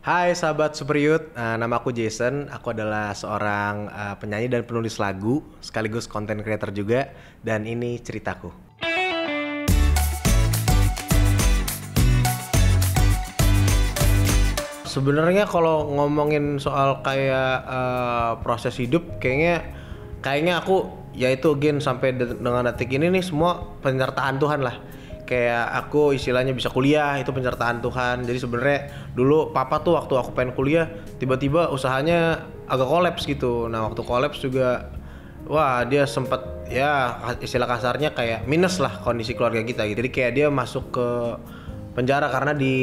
Hai sahabat Superyut, nama aku Jason. Aku adalah seorang penyanyi dan penulis lagu, sekaligus content creator juga. Dan ini ceritaku. Sebenarnya kalau ngomongin soal kayak proses hidup, kayaknya aku yaitu again sampai dengan detik ini nih semua penyertaan Tuhan lah. Kayak aku istilahnya bisa kuliah itu penyertaan Tuhan. Jadi sebenarnya dulu papa tuh waktu aku pengen kuliah tiba-tiba usahanya agak kolaps gitu. Nah waktu kolaps juga wah dia sempet ya istilah kasarnya kayak minus lah kondisi keluarga kita gitu. Jadi kayak dia masuk ke penjara karena di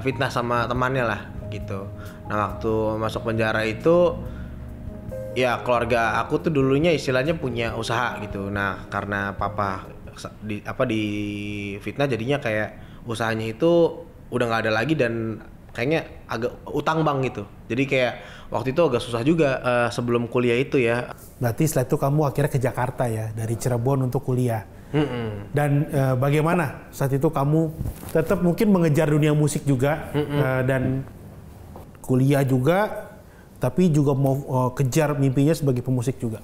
fitnah sama temannya lah gitu. Nah waktu masuk penjara itu ya keluarga aku tuh dulunya istilahnya punya usaha gitu. Nah karena papa di fitnah jadinya kayak usahanya itu udah nggak ada lagi dan kayaknya agak utang bank gitu. Jadi kayak waktu itu agak susah juga sebelum kuliah itu ya. Berarti setelah itu kamu akhirnya ke Jakarta ya, dari Cirebon untuk kuliah. Dan bagaimana saat itu kamu tetap mungkin mengejar dunia musik juga dan kuliah juga, tapi juga mau kejar mimpinya sebagai pemusik juga.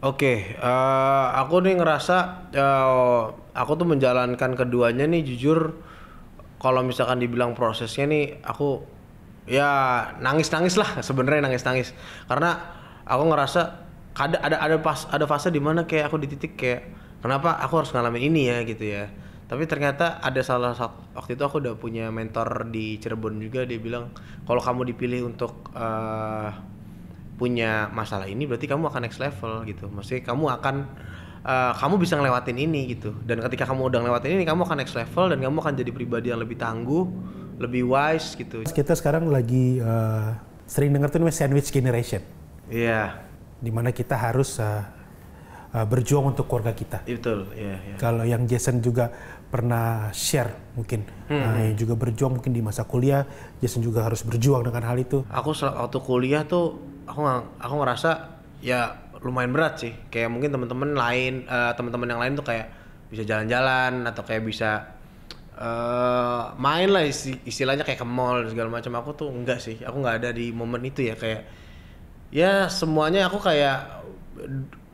Oke, aku nih ngerasa aku tuh menjalankan keduanya nih jujur. Kalau misalkan dibilang prosesnya nih, aku ya nangis-nangis lah sebenarnya nangis-nangis. Karena aku ngerasa ada fase di mana kayak aku di titik kayak kenapa aku harus ngalamin ini ya gitu ya. Tapi ternyata ada salah satu waktu itu aku udah punya mentor di Cirebon juga, dia bilang kalau kamu dipilih untuk punya masalah ini berarti kamu akan next level gitu. Maksudnya kamu bisa ngelewatin ini gitu. Dan ketika kamu udah ngelewatin ini kamu akan next level dan kamu akan jadi pribadi yang lebih tangguh, lebih wise gitu. Kita sekarang lagi sering dengar tuh namanya sandwich generation. Iya. Dimana kita harus berjuang untuk keluarga kita. Betul, iya. Kalau yang Jason juga pernah share mungkin, yang juga berjuang mungkin di masa kuliah, Jason juga harus berjuang dengan hal itu. Aku waktu kuliah tuh aku ngerasa ya lumayan berat sih. Kayak mungkin teman-teman yang lain tuh kayak bisa jalan-jalan atau kayak bisa main lah istilahnya kayak ke mall segala macam. Aku tuh enggak sih. Aku nggak ada di momen itu ya, kayak ya semuanya aku kayak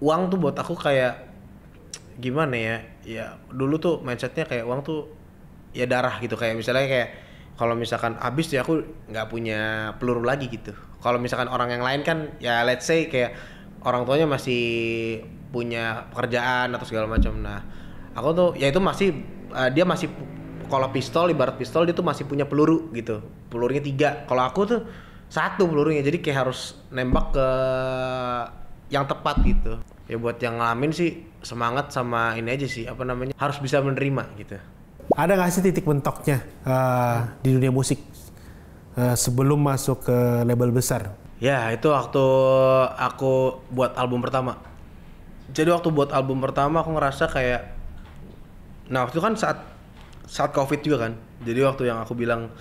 uang tuh buat aku kayak gimana ya? Ya dulu tuh mindsetnya kayak uang tuh ya darah gitu, kayak misalnya kayak kalau misalkan habis ya aku nggak punya peluru lagi gitu. Kalau misalkan orang yang lain kan ya let's say kayak orang tuanya masih punya pekerjaan atau segala macam. Nah aku tuh ya itu masih dia masih kalau ibarat pistol dia tuh masih punya peluru gitu. Pelurunya 3. Kalau aku tuh 1 pelurunya, jadi kayak harus nembak ke yang tepat gitu. Ya buat yang ngalamin sih semangat sama ini aja sih harus bisa menerima gitu. Ada nggak sih titik mentoknya di dunia musik sebelum masuk ke label besar? Ya itu waktu aku buat album pertama. Jadi waktu buat album pertama aku ngerasa kayak, nah waktu itu kan saat COVID juga kan. Jadi waktu yang aku bilang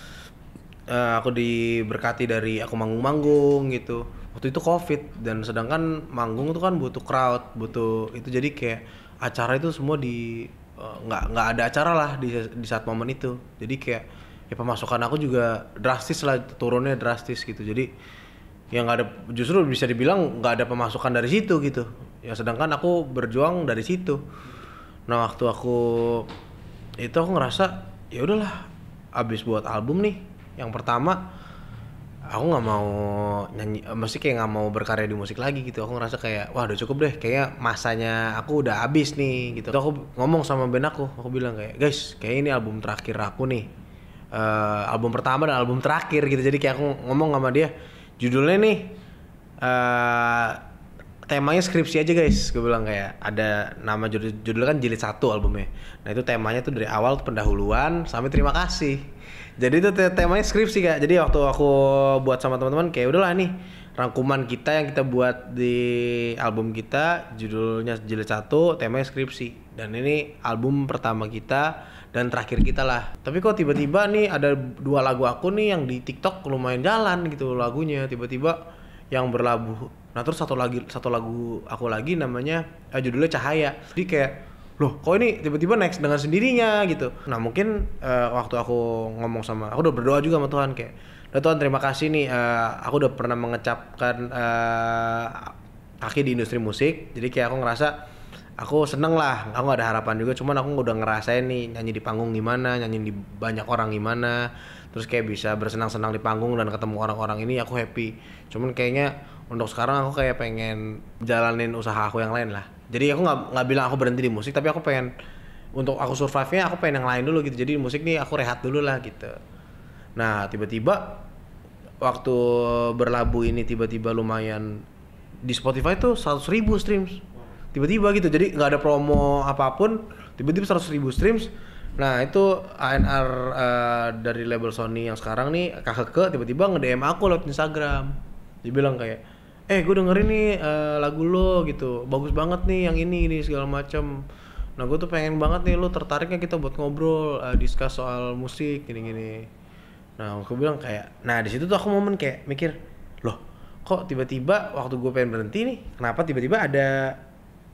aku diberkati dari aku manggung-manggung gitu. Waktu itu COVID dan sedangkan manggung itu kan butuh crowd, butuh itu, jadi kayak acara itu semua nggak ada acara lah di saat momen itu. Jadi kayak ya pemasukan aku juga drastis lah, turunnya drastis gitu. Jadi ya nggak ada, justru bisa dibilang nggak ada pemasukan dari situ gitu. Ya sedangkan aku berjuang dari situ. Nah waktu aku ngerasa ya udahlah, abis buat album nih yang pertama, aku nggak mau nyanyi, mesti kayak nggak mau berkarya di musik lagi gitu. Aku ngerasa kayak wah udah cukup deh, kayaknya masanya aku udah habis nih gitu. Terus aku ngomong sama band aku bilang kayak guys, kayak ini album terakhir aku nih, album pertama dan album terakhir gitu. Jadi kayak aku ngomong sama dia, judulnya nih temanya skripsi aja guys. Gue bilang kayak ada nama judulnya kan Jilid 1 albumnya. Nah itu temanya tuh dari awal pendahuluan sampai terima kasih. Jadi itu temanya skripsi Kak. Jadi waktu aku buat sama teman-teman kayak udahlah nih rangkuman kita yang kita buat di album kita, judulnya Jilid 1, temanya skripsi. Dan ini album pertama kita dan terakhir kita lah. Tapi kok tiba-tiba nih ada 2 lagu aku nih yang di TikTok lumayan jalan gitu lagunya, tiba-tiba yang berlabuh. Nah terus satu lagu aku lagi namanya judulnya Cahaya. Jadi kayak loh kok ini tiba-tiba naik dengan sendirinya gitu. Nah mungkin waktu aku ngomong aku udah berdoa juga sama Tuhan kayak, udah Tuhan terima kasih nih, aku udah pernah mengecapkan kaki di industri musik, jadi kayak aku ngerasa aku seneng lah, aku gak ada harapan juga, cuman aku udah ngerasain nih nyanyi di panggung gimana, nyanyi di banyak orang gimana, terus kayak bisa bersenang-senang di panggung dan ketemu orang-orang ini, aku happy. Cuman kayaknya untuk sekarang aku kayak pengen jalanin usaha aku yang lain lah. Jadi aku nggak bilang aku berhenti di musik, tapi aku pengen untuk aku survive-nya aku pengen yang lain dulu gitu. Jadi musik nih aku rehat dulu lah gitu. Nah tiba-tiba waktu berlabuh ini tiba-tiba lumayan di Spotify tuh 100.000 streams. Tiba-tiba gitu, jadi nggak ada promo apapun, tiba-tiba 100.000 streams. Nah itu A&R dari label Sony yang sekarang nih, Kak tiba-tiba nge-DM aku lewat Instagram. Dia bilang kayak, gue dengerin nih lagu lo gitu, bagus banget nih yang ini segala macam. Nah gue tuh pengen banget nih, lo tertariknya kita buat ngobrol, discuss soal musik gini-gini. Nah aku bilang kayak, nah di situ tuh aku momen kayak mikir, loh kok tiba-tiba waktu gue pengen berhenti nih, kenapa tiba-tiba ada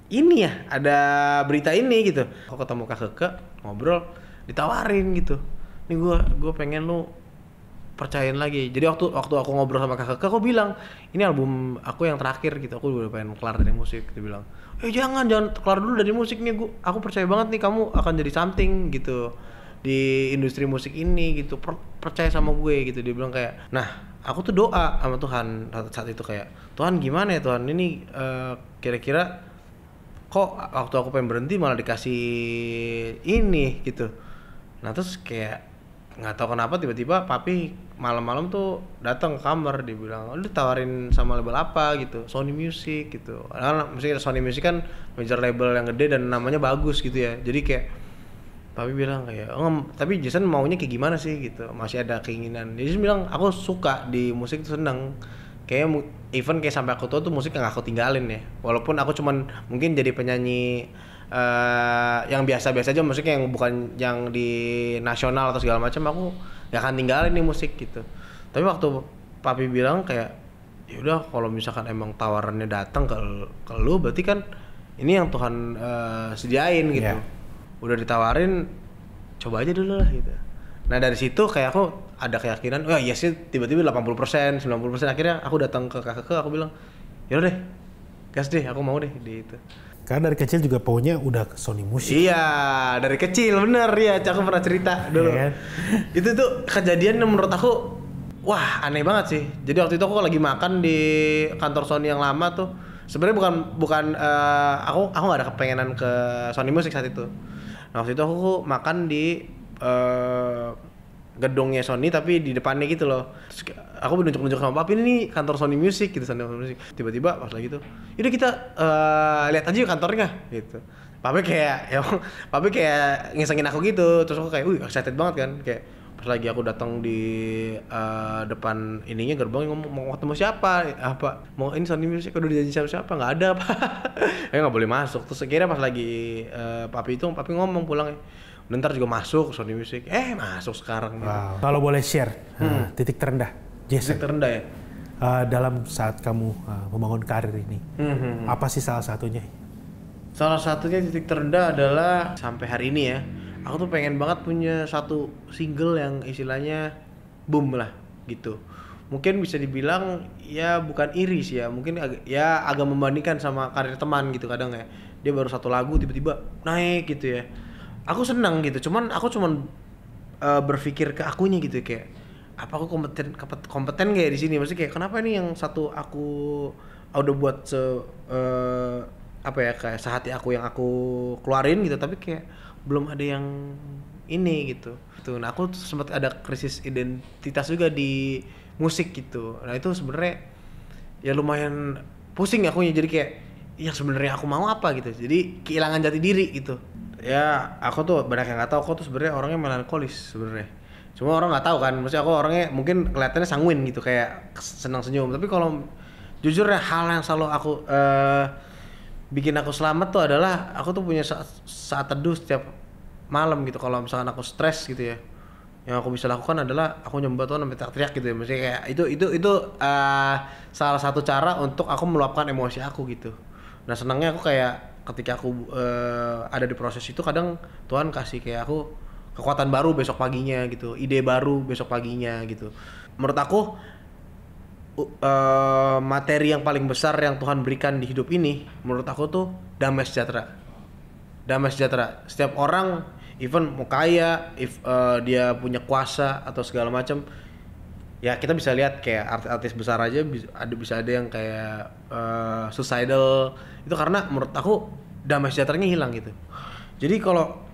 ini ya, ada berita ini gitu. Aku ketemu Kak ngobrol, ditawarin gitu. Nih gue pengen lu percayain lagi. Jadi waktu aku ngobrol sama Kak aku bilang, ini album aku yang terakhir gitu. Aku udah pengen kelar dari musik. Dia bilang, jangan kelar dulu dari musik nih. Aku percaya banget nih kamu akan jadi something gitu di industri musik ini gitu. Percaya sama gue gitu. Dia bilang kayak, nah aku tuh doa sama Tuhan saat itu kayak, Tuhan gimana ya Tuhan, ini kira-kira kok waktu aku pengen berhenti malah dikasih ini gitu. Nah terus kayak nggak tahu kenapa tiba-tiba papi malam-malam tuh datang ke kamar, dia bilang, lu ditawarin sama label apa gitu, Sony Music gitu. Karena maksudnya Sony Music kan major label yang gede dan namanya bagus gitu ya. Jadi kayak papi bilang kayak, tapi Jason maunya kayak gimana sih gitu, masih ada keinginan. Dia bilang aku suka di musik tuh, seneng. Kayaknya even kayak sampai aku tua tuh musik yang aku tinggalin ya, walaupun aku cuman mungkin jadi penyanyi yang biasa-biasa aja, musiknya yang bukan yang di nasional atau segala macam, aku gak akan tinggalin nih musik gitu. Tapi waktu papi bilang kayak, ya udah kalau misalkan emang tawarannya datang ke lu, berarti kan ini yang Tuhan sediain gitu. Udah ditawarin, coba aja dulu lah gitu. Nah dari situ kayak aku ada keyakinan, iya sih, tiba-tiba 80%, 90%. Akhirnya aku datang ke Kak, aku bilang, yaudah deh, gas deh, aku mau deh di itu. Karena dari kecil juga paunya udah ke Sony Music. Iya, dari kecil, bener ya, aku pernah cerita dulu. Itu tuh kejadian yang menurut aku, wah aneh banget sih. Jadi waktu itu aku lagi makan di kantor Sony yang lama tuh. Sebenarnya bukan aku nggak ada kepengenan ke Sony Music saat itu. Nah waktu itu aku makan di gedungnya Sony tapi di depannya gitu loh. Terus aku nunjuk sama papi, ini kantor Sony Music gitu, Sony Music. Tiba-tiba pas lagi tuh, yaudah kita lihat aja yuk kantornya gitu. Papi kayak ngisengin aku gitu. Terus aku kayak, excited banget kan. Kayak pas lagi aku datang di depan ininya, gerbang, ngomong mau ketemu siapa? Apa? Mau ini Sony Music, udah dijanji siapa? Nggak ada apa. Nggak boleh masuk. Terus akhirnya pas lagi papi ngomong pulang, ntar juga masuk Sony Music. Masuk sekarang. Wow. Gitu. Kalau boleh share titik terendah, Jason. Titik terendah ya? Dalam saat kamu membangun karir ini, apa sih salah satunya? Salah satunya titik terendah adalah sampai hari ini ya, aku tuh pengen banget punya satu single yang istilahnya boom lah gitu. Mungkin bisa dibilang ya bukan iri sih ya, mungkin agak membandingkan sama karir teman gitu kadang ya. Dia baru satu lagu tiba-tiba naik gitu ya. Aku senang gitu, cuman aku berpikir ke akunya gitu kayak, apa aku kompeten gak ya di sini? Maksudnya kayak kenapa ini yang satu aku udah buat kayak sehati aku yang aku keluarin gitu, tapi kayak belum ada yang ini gitu. Nah aku sempat ada krisis identitas juga di musik gitu. Nah itu sebenarnya ya lumayan pusing akunya, jadi kayak ya sebenarnya aku mau apa gitu. Jadi kehilangan jati diri gitu. Ya aku tuh banyak yang nggak tahu, aku tuh sebenarnya orangnya melankolis sebenarnya. Cuma orang nggak tahu kan, maksudnya aku orangnya mungkin kelihatannya sanguin gitu, kayak senang senyum. Tapi kalau jujur ya, hal yang selalu aku bikin aku selamat tuh adalah aku tuh punya saat teduh setiap malam gitu. Kalau misalkan aku stres gitu ya, yang aku bisa lakukan adalah aku nyembah Tuhan sampai teriak-teriak gitu ya. Maksudnya kayak itu salah satu cara untuk aku meluapkan emosi aku gitu. Nah senangnya aku kayak ketika aku ada di proses itu kadang Tuhan kasih kayak aku kekuatan baru besok paginya gitu, ide baru besok paginya gitu. Menurut aku materi yang paling besar yang Tuhan berikan di hidup ini menurut aku tuh damai sejahtera. Damai sejahtera. Setiap orang even mau kaya, dia punya kuasa atau segala macam, ya kita bisa lihat kayak artis besar aja bisa ada yang kayak suicidal itu karena menurut aku damai sejahteranya hilang gitu. Jadi kalau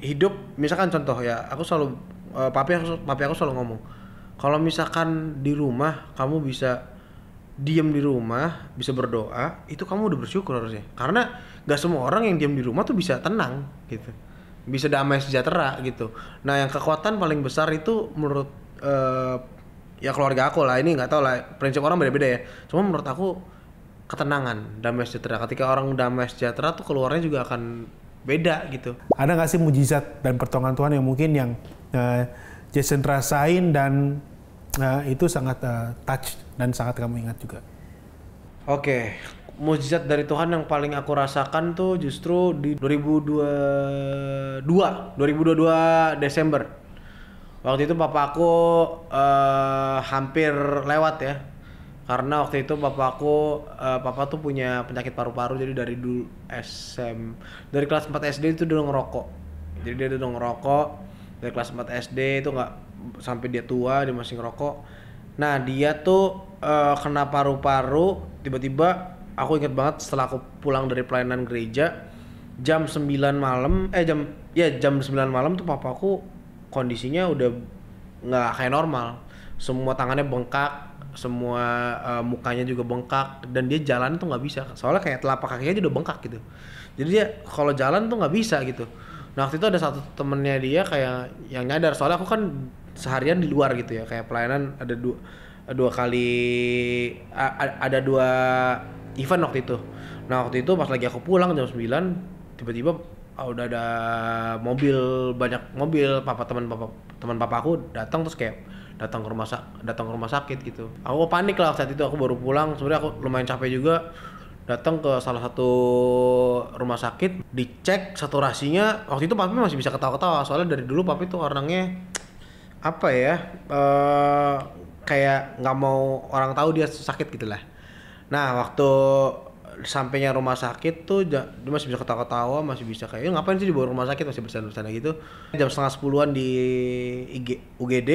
hidup misalkan contoh ya, aku selalu papi aku selalu ngomong, kalau misalkan di rumah kamu bisa diem di rumah, bisa berdoa, itu kamu udah bersyukur harusnya. Karena nggak semua orang yang diem di rumah tuh bisa tenang gitu, bisa damai sejahtera gitu. Nah yang kekuatan paling besar itu menurut ya keluarga aku lah, ini nggak tahu lah prinsip orang beda-beda ya. Cuma menurut aku ketenangan, damai sejahtera. Ketika orang damai sejahtera tuh keluarnya juga akan beda gitu. Ada nggak sih mujizat dan pertolongan Tuhan yang mungkin yang Jason rasain dan itu sangat touch dan sangat kamu ingat juga? Oke, mujizat dari Tuhan yang paling aku rasakan tuh justru di 2022 Desember. Waktu itu papa aku hampir lewat ya. Karena waktu itu papa tuh punya penyakit paru-paru, jadi dari dari kelas 4 SD itu udah ngerokok. Jadi dia udah ngerokok dari kelas 4 SD itu nggak sampai dia tua dia masih ngerokok. Nah dia tuh kena paru-paru tiba-tiba. Aku inget banget setelah aku pulang dari pelayanan gereja jam 9 malam jam 9 malam tuh papaku kondisinya udah nggak kayak normal. Semua tangannya bengkak, semua mukanya juga bengkak, dan dia jalan tuh nggak bisa soalnya kayak telapak kakinya aja udah bengkak gitu. Jadi dia kalau jalan tuh nggak bisa gitu. Nah waktu itu ada satu temennya dia kayak yang nyadar, soalnya aku kan seharian di luar gitu ya, kayak pelayanan ada dua kali ada 2 event waktu itu. Nah waktu itu pas lagi aku pulang jam 9 tiba-tiba udah ada banyak mobil teman papa aku datang, terus kayak datang ke rumah sakit gitu. Aku panik lah saat itu, aku baru pulang, sebenarnya aku lumayan capek juga. Datang ke salah satu rumah sakit, dicek saturasinya. Waktu itu papi masih bisa ketawa-ketawa soalnya dari dulu papi tuh orangnya apa ya, kayak nggak mau orang tahu dia sakit gitulah. Nah waktu sampainya rumah sakit tuh dia masih bisa ketawa-ketawa, masih bisa kayak ngapain sih dibawa rumah sakit, masih bercanda-bercanda gitu. Jam 9:30 di UGD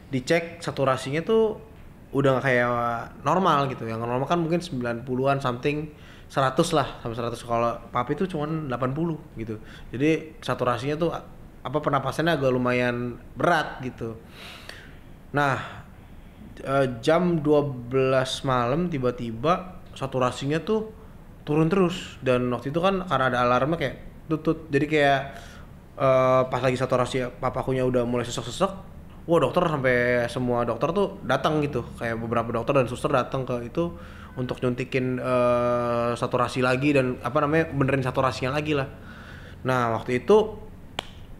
dicek saturasinya tuh udah gak kayak normal gitu. Yang normal kan mungkin 90-an something, 100 lah sampai 100. Kalau papi tuh cuma 80 gitu. Jadi saturasinya tuh pernapasannya agak lumayan berat gitu. Nah jam 12 malam tiba-tiba saturasinya tuh turun terus, dan waktu itu kan karena ada alarmnya kayak tutut. Jadi kayak pas lagi saturasi papakunya udah mulai sesek-sesek, wah dokter sampai semua dokter tuh datang gitu, kayak beberapa dokter dan suster datang ke itu untuk nyuntikin saturasi lagi dan benerin saturasinya lagi lah. Nah waktu itu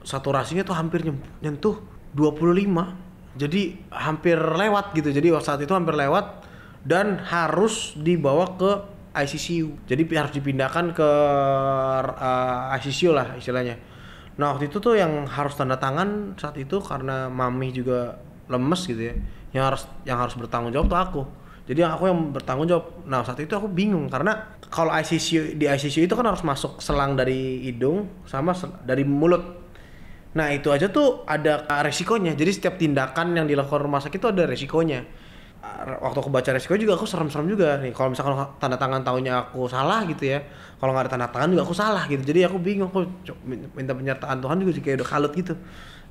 saturasinya tuh hampir nyentuh 25, jadi hampir lewat gitu. Jadi saat itu hampir lewat dan harus dibawa ke ICU, jadi harus dipindahkan ke ICU lah istilahnya. Nah waktu itu tuh yang harus tanda tangan saat itu karena mami juga lemes gitu ya, yang harus bertanggung jawab tuh aku. Jadi aku yang bertanggung jawab. Nah saat itu aku bingung karena kalau di ICU itu kan harus masuk selang dari hidung sama dari mulut. Nah itu aja tuh ada resikonya. Jadi setiap tindakan yang dilakukan rumah sakit itu ada resikonya. Waktu aku baca resiko juga aku serem-serem juga nih. Kalau misalkan tanda tangan tahunya aku salah gitu ya, kalau nggak ada tanda tangan juga aku salah gitu. Jadi aku bingung, aku minta penyertaan Tuhan juga sih, kayak udah kalut gitu.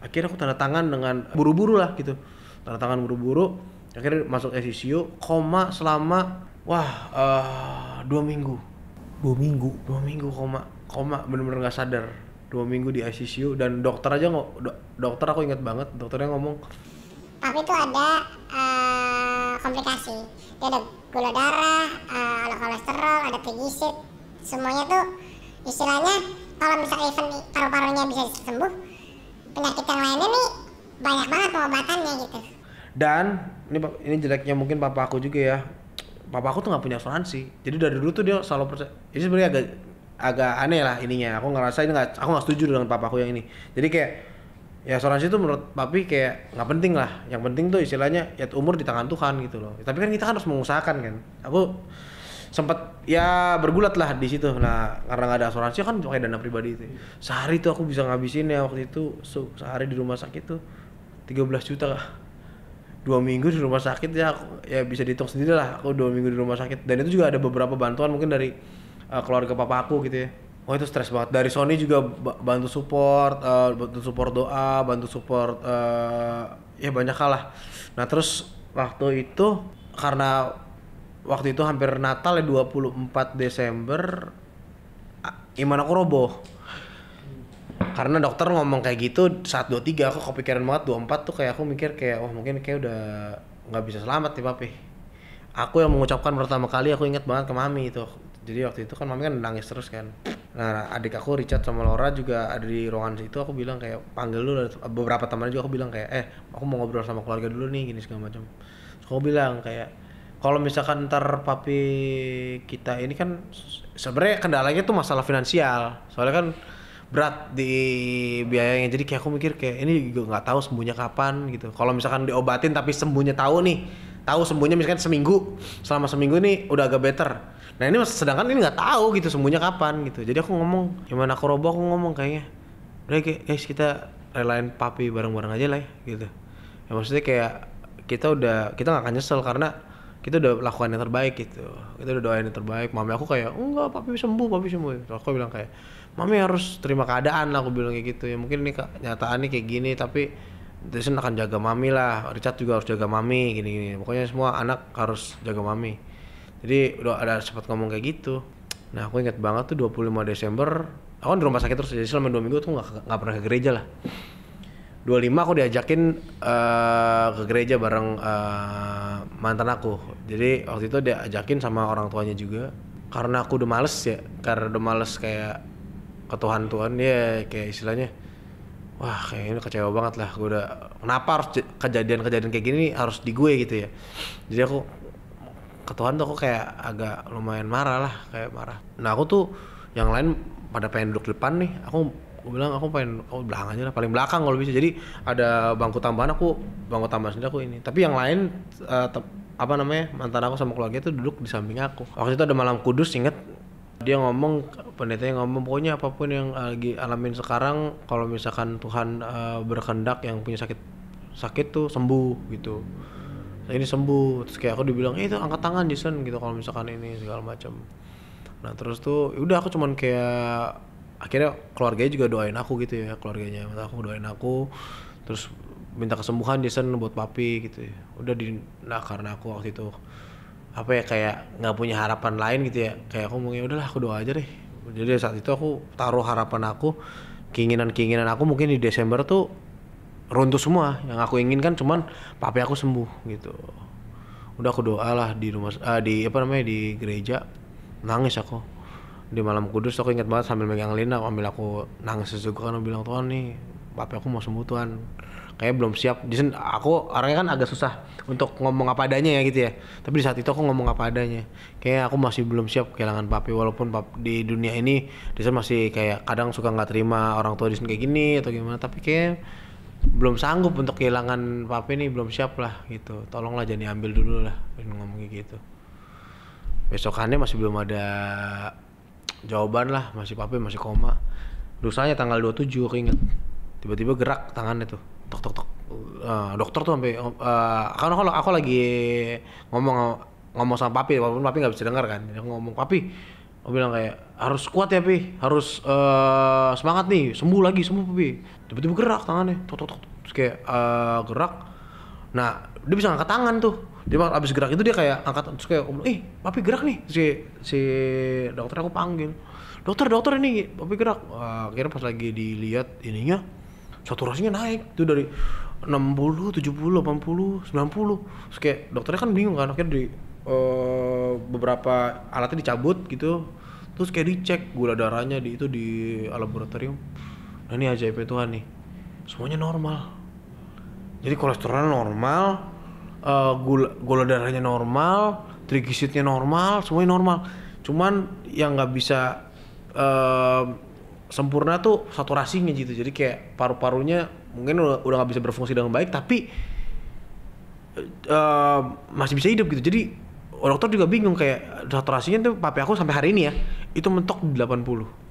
Akhirnya aku tanda tangan dengan buru-buru lah gitu, tanda tangan buru-buru. Akhirnya masuk ICU, koma selama 2 minggu. 2 minggu Koma bener-bener nggak sadar. 2 minggu di ICU, dan dokter aku ingat banget dokternya ngomong, papi itu ada komplikasi. Dia ada gula darah, ada kolesterol, ada trigliserid. Semuanya tuh istilahnya kalau misalnya event paru-parunya bisa sembuh, penyakit yang lainnya nih banyak banget pengobatannya gitu. Dan ini jeleknya mungkin papa aku juga ya. Papa aku tuh nggak punya asuransi. Jadi dari dulu tuh dia selalu percaya. Ini sebenarnya agak agak aneh lah ininya. Aku ngerasa ini aku nggak setuju dengan papaku yang ini. Jadi kayak ya asuransi itu menurut papi kayak nggak penting lah. Yang penting tuh istilahnya ya umur di tangan Tuhan gitu loh. Tapi kan kita kan harus mengusahakan kan. Aku sempat ya bergulat lah di situ. Nah karena nggak ada asuransi kan pakai dana pribadi itu. Sehari tuh aku bisa ngabisin ya waktu itu sehari di rumah sakit tuh 13 juta kah. 2 minggu di rumah sakit ya ya bisa dihitung sendiri lah. Aku 2 minggu di rumah sakit dan itu juga ada beberapa bantuan mungkin dari keluarga papa aku gitu ya. Oh itu stres banget. Dari Sony juga bantu support doa, bantu support ya banyak hal lah. Nah terus waktu itu karena waktu itu hampir Natal ya 24 Desember iman aku roboh. Karena dokter ngomong kayak gitu saat 23 aku kepikiran banget 24 tuh kayak aku mikir kayak mungkin kayak udah nggak bisa selamat nih papi. Aku yang mengucapkan pertama kali aku ingat banget ke mami itu. Jadi waktu itu kan mami kan nangis terus kan. Nah adik aku Richard sama Laura juga ada di ruangan situ. Aku bilang kayak panggil dulu beberapa teman juga aku bilang kayak aku mau ngobrol sama keluarga dulu nih gini segala macam. Aku bilang kayak kalau misalkan ntar papi kita ini kan sebenarnya kendalanya tuh masalah finansial. Soalnya kan berat di biayanya. Jadi kayak aku mikir kayak ini juga nggak tahu sembuhnya kapan gitu. Kalau misalkan diobatin tapi sembuhnya tahu sembuhnya misalkan selama seminggu nih udah agak better. Nah ini sedangkan ini nggak tahu gitu sembuhnya kapan gitu. Jadi aku ngomong gimana aku roboh aku ngomong kayaknya udah guys kita relain papi bareng-bareng aja lah ya gitu. Ya maksudnya kayak kita nggak akan nyesel karena kita udah lakukan yang terbaik gitu. Kita udah doain yang terbaik. Mami aku kayak enggak papi sembuh. Terus aku bilang kayak mami harus terima keadaan lah aku bilang kayak gitu. Ya mungkin ini kenyataannya kayak gini tapi Jason akan jaga mami lah. Richard juga harus jaga mami gini. Pokoknya semua anak harus jaga mami. Jadi udah ada sempat ngomong kayak gitu. Nah aku ingat banget tuh 25 Desember aku kan di rumah sakit terus jadi selama 2 minggu tuh nggak pernah ke gereja lah. 25 aku diajakin ke gereja bareng mantan aku. Jadi waktu itu diajakin sama orang tuanya juga. Karena aku udah males kayak ke Tuhan dia kayak istilahnya wah kayak ini kecewa banget lah. Gue udah kenapa harus kejadian kayak gini harus di gue gitu ya. Jadi aku ke Tuhan tuh aku kayak agak lumayan marah. Nah aku tuh yang lain pada pengen duduk depan nih. Aku bilang aku pengen belakang aja lah, paling belakang kalau bisa. Jadi ada bangku tambahan sendiri aku ini. Tapi yang lain mantan aku sama keluarga itu duduk di samping aku. Waktu itu ada malam kudus inget dia ngomong, pendetanya ngomong pokoknya apapun yang lagi alamin sekarang kalau misalkan Tuhan berkehendak yang punya sakit tuh sembuh gitu. Nah, ini sembuh terus kayak aku dibilang itu angkat tangan Jason gitu kalau misalkan ini segala macam. Nah terus tuh udah aku cuman kayak akhirnya keluarganya juga doain aku gitu ya keluarganya aku doain aku terus minta kesembuhan Jason buat papi gitu ya. Karena aku waktu itu kayak nggak punya harapan lain gitu ya kayak aku mau ya udahlah aku doa aja deh. Jadi saat itu aku taruh harapan aku keinginan aku mungkin di Desember tuh runtuh semua. Yang aku inginkan cuman papi aku sembuh gitu. Udah aku doa lah di rumah di gereja. Nangis aku di malam kudus. Aku ingat banget sambil megang Lina ambil aku nangis sesuka karena bilang Tuhan nih papi aku mau sembuh Tuhan. Kayak belum siap. Jason aku orangnya kan agak susah untuk ngomong apa adanya ya gitu ya. Tapi di saat itu aku ngomong apa adanya. Kayak aku masih belum siap kehilangan papi walaupun di dunia ini Jason masih kayak kadang suka nggak terima orang tua Jason kayak gini atau gimana. Tapi kayak belum sanggup untuk kehilangan papi nih, belum siap lah gitu. Tolonglah jangan diambil dulu lah, ngomong gitu. Besokannya masih belum ada jawaban lah, papi masih koma. Dosanya tanggal 27 aku inget. Tiba-tiba gerak tangannya tuh, tok. Dokter tuh sampai karena kalau aku lagi ngomong sama papi, walaupun papi nggak bisa dengar kan. Aku ngomong papi, aku bilang kayak harus kuat ya pi, harus semangat nih, sembuh papi. Tiba-tiba gerak tangannya, tok terus kayak gerak. Nah dia bisa ngangkat tangan tuh. Dia abis gerak itu dia kayak angkat terus kayak papi gerak nih. Si dokter aku panggil, dokter ini papi gerak. Akhirnya pas lagi dilihat ininya saturasinya naik tuh dari 60, 70, 80, 90. Terus kayak dokternya kan bingung kan, akhirnya di beberapa alatnya dicabut gitu. Terus kayak dicek gula darahnya di laboratorium. Nah ini ajaibnya Tuhan nih, semuanya normal. Jadi kolesterol normal, gula darahnya normal, trigliseridnya normal, semuanya normal. Cuman yang nggak bisa sempurna tuh saturasinya gitu. Jadi kayak paru-parunya mungkin udah nggak bisa berfungsi dengan baik, tapi masih bisa hidup gitu. Jadi dokter juga bingung kayak saturasinya tuh papi aku sampai hari ini ya itu mentok di 80.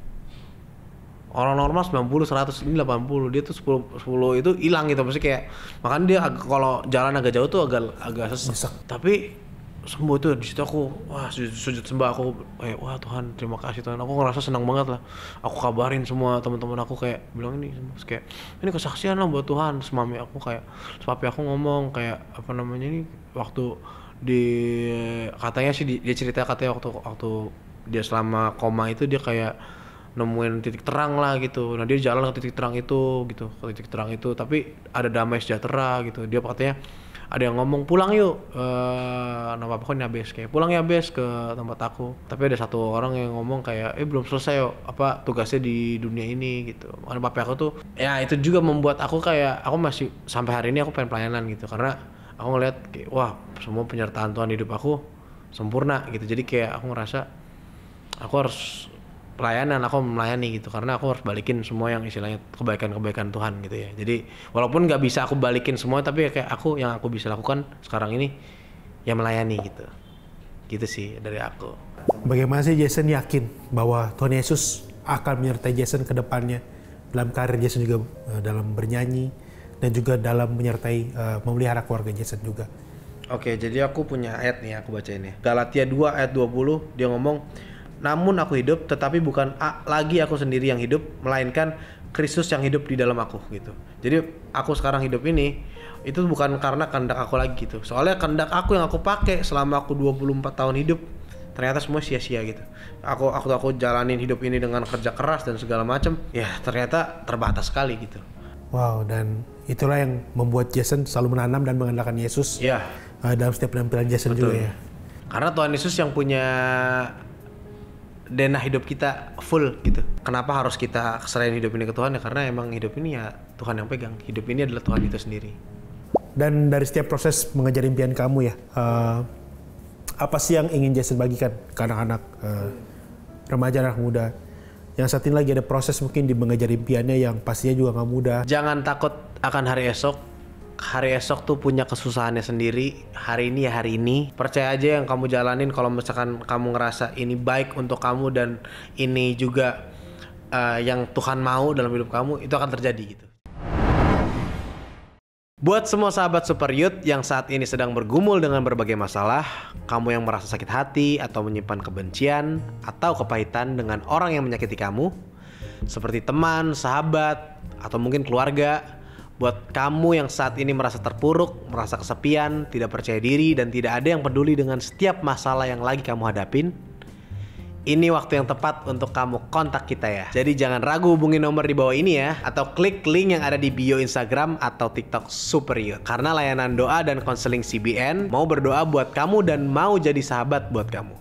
Orang normal 90, 100, ini 80. Dia tuh 10 itu hilang gitu. Maksudnya kayak makanya dia kalau jalan agak jauh tuh agak sesek. Tapi sembuh tuh. Di situ aku sujud sembah, aku kayak wah Tuhan terima kasih Tuhan. Aku ngerasa senang banget lah. Aku kabarin semua teman-teman aku kayak bilang ini kayak ini kesaksian lah buat Tuhan. Semami aku kayak papi aku ngomong kayak apa namanya ini waktu katanya sih dia cerita katanya waktu dia selama koma itu dia kayak nemuin titik terang lah gitu. Nah dia jalan ke titik terang itu gitu, ke titik terang itu, tapi ada damai sejahtera gitu. Dia katanya ada yang ngomong pulang yuk, nama apa ini Abes kayak pulang ya Abes ke tempat aku. Tapi ada satu orang yang ngomong kayak belum selesai yuk apa tugasnya di dunia ini gitu. Karena papi aku tuh ya itu juga membuat aku kayak aku masih sampai hari ini aku pengen pelayanan gitu karena aku ngeliat kayak wah semua penyertaan Tuhan hidup aku sempurna gitu. Jadi kayak aku ngerasa aku harus pelayanan, aku melayani gitu karena aku harus balikin semua yang istilahnya kebaikan-kebaikan Tuhan gitu ya. Jadi walaupun nggak bisa aku balikin semua tapi ya kayak yang aku bisa lakukan sekarang ini ya melayani gitu sih dari aku. Bagaimana sih Jason yakin bahwa Tuhan Yesus akan menyertai Jason ke depannya dalam karir Jason juga dalam bernyanyi dan juga dalam menyertai memelihara keluarga Jason juga? Oke, jadi aku punya ayat nih aku bacain ya. Galatia 2 ayat 20 dia ngomong, namun aku hidup, tetapi bukan lagi aku sendiri yang hidup, melainkan Kristus yang hidup di dalam aku gitu. Jadi aku sekarang hidup ini itu bukan karena kehendak aku lagi gitu. Soalnya kehendak aku yang aku pakai selama aku 24 tahun hidup ternyata semua sia-sia gitu. Aku jalanin hidup ini dengan kerja keras dan segala macam, ya ternyata terbatas sekali gitu. Wow, dan itulah yang membuat Jason selalu menanam dan mengandalkan Yesus dalam setiap penampilan Jason. Betul. Juga ya. Karena Tuhan Yesus yang punya denah hidup kita full gitu. Kenapa harus kita serahin hidup ini ke Tuhan ya? Karena emang hidup ini ya Tuhan yang pegang. Hidup ini adalah Tuhan itu sendiri. Dan dari setiap proses mengejar impian kamu ya, apa sih yang ingin Jason bagikan ke anak-anak remaja, anak muda yang saat ini lagi ada proses mungkin di mengejar impiannya yang pastinya juga nggak mudah? Jangan takut akan hari esok. Hari esok tuh punya kesusahannya sendiri. Hari ini ya hari ini. Percaya aja yang kamu jalanin. Kalau misalkan kamu ngerasa ini baik untuk kamu dan ini juga yang Tuhan mau dalam hidup kamu, itu akan terjadi gitu. Buat semua sahabat Super Youth yang saat ini sedang bergumul dengan berbagai masalah, kamu yang merasa sakit hati atau menyimpan kebencian atau kepahitan dengan orang yang menyakiti kamu, seperti teman, sahabat, atau mungkin keluarga. Buat kamu yang saat ini merasa terpuruk, merasa kesepian, tidak percaya diri, dan tidak ada yang peduli dengan setiap masalah yang lagi kamu hadapin, ini waktu yang tepat untuk kamu kontak kita ya. Jadi jangan ragu hubungi nomor di bawah ini ya, atau klik link yang ada di bio Instagram atau TikTok Super Youth. Karena layanan doa dan konseling CBN mau berdoa buat kamu dan mau jadi sahabat buat kamu.